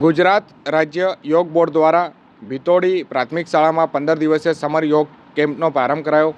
ગુજરાત રાજ્ય યોગ બોર્ડ દ્વારા ભીતોડી પ્રાથમિક શાળામાં 15 દિવસીય સમર યોગ કેમ્પનો પ્રારંભ કરાયો।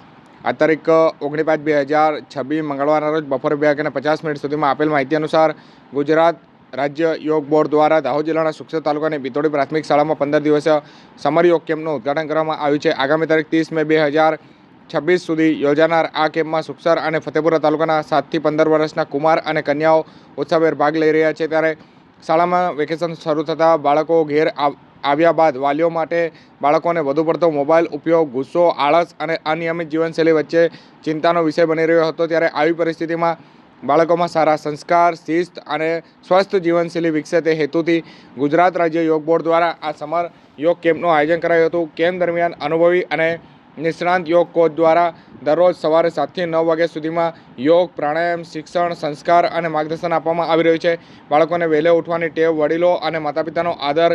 આ તારીખ 19/5/2026 મંગળવારના રોજ બપોરે 2:50 સુધીમાં આપેલ માહિતી અનુસાર ગુજરાત રાજ્ય યોગ બોર્ડ દ્વારા દાહોદ જિલ્લાના સુખસર તાલુકાની ભીતોડી પ્રાથમિક શાળામાં 15 દિવસીય સમર યોગ કેમ્પનું ઉદ્ઘાટન કરવામાં આવ્યું છે। આગામી તારીખ 30 મે 2026 સુધી યોજાનાર આ કેમ્પમાં સુખસર અને ફતેપુરા તાલુકાના 7 થી 15 વર્ષના કુમાર અને કન્યાઓ ઉત્સાહભેર ભાગ લઈ રહ્યા છે। ત્યારે શાળામાં વેકેશન શરૂ થતાં બાળકો ઘેર આવ્યા બાદ વાલીઓ માટે બાળકોને વધુ પડતો મોબાઈલ ઉપયોગ, ગુસ્સો, આળસ અને અનિયમિત જીવનશૈલી વચ્ચે ચિંતાનો વિષય બની રહ્યો હતો। ત્યારે આવી પરિસ્થિતિમાં બાળકોમાં સારા સંસ્કાર, શિસ્ત અને સ્વસ્થ જીવનશૈલી વિકસે તે હેતુથી ગુજરાત રાજ્ય યોગ બોર્ડ દ્વારા આ સમર યોગ કેમ્પનું આયોજન કરાયું હતું। કેમ્પ દરમિયાન અનુભવી અને નિષ્ણાંત યોગ કોચ દ્વારા દરરોજ સવારે 7 થી 9 વાગ્યા સુધીમાં યોગ, પ્રાણાયામ, શિક્ષણ, સંસ્કાર અને માર્ગદર્શન આપવામાં આવી રહ્યું છે। બાળકોને વહેલે ઉઠવાની ટેવ, વડીલો અને માતા પિતાનો આદર,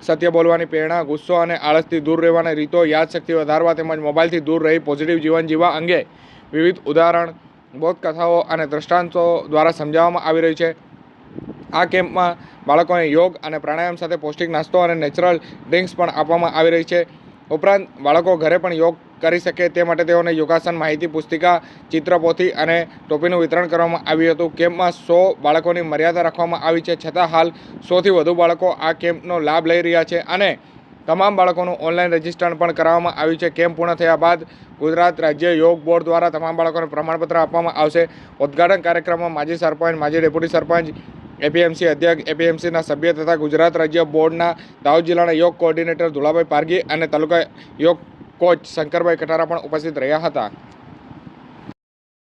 સત્ય બોલવાની પ્રેરણા, ગુસ્સો અને આળસથી દૂર રહેવાની રીતો, યાદશક્તિ વધારવા તેમજ મોબાઈલથી દૂર રહી પોઝિટિવ જીવન જીવવા અંગે વિવિધ ઉદાહરણ, બોધકથાઓ અને દ્રષ્ટાંતો દ્વારા સમજાવવામાં આવી રહ્યું છે। આ કેમ્પમાં બાળકોને યોગ અને પ્રાણાયામ સાથે પૌષ્ટિક નાસ્તો અને નેચરલ ડ્રિંક્સ પણ આપવામાં આવી રહી છે। ઉપરાંત બાળકો ઘરે પણ યોગ કરી શકે તે માટે તેઓને યોગાસન માહિતી પુસ્તિકા, ચિત્રપોથી અને ટોપીનું વિતરણ કરવામાં આવ્યું હતું। કેમ્પમાં 100 બાળકોની મર્યાદા રાખવામાં આવી છે, છતાં હાલ 100થી વધુ બાળકો આ કેમ્પનો લાભ લઈ રહ્યા છે અને તમામ બાળકોનું ઓનલાઈન રજિસ્ટ્રેશન પણ કરાવવામાં આવ્યું છે। કેમ્પ પૂર્ણ થયા બાદ ગુજરાત રાજ્ય યોગ બોર્ડ દ્વારા તમામ બાળકોને પ્રમાણપત્ર આપવામાં આવશે। ઉદ્ઘાટન કાર્યક્રમમાં માજી સરપંચ, માજી ડેપ્યુટી સરપંચ, એપીએમસી અધ્યક્ષ, એપીએમસીના સભ્ય તથા ગુજરાત રાજ્ય બોર્ડના દાહોદ જિલ્લાના યોગ કોઓર્ડિનેટર ધુલાભાઈ પારગી અને તાલુકા યોગ કોચ શંકરભાઈ કટારા પણ ઉપસ્થિત રહ્યા હતા।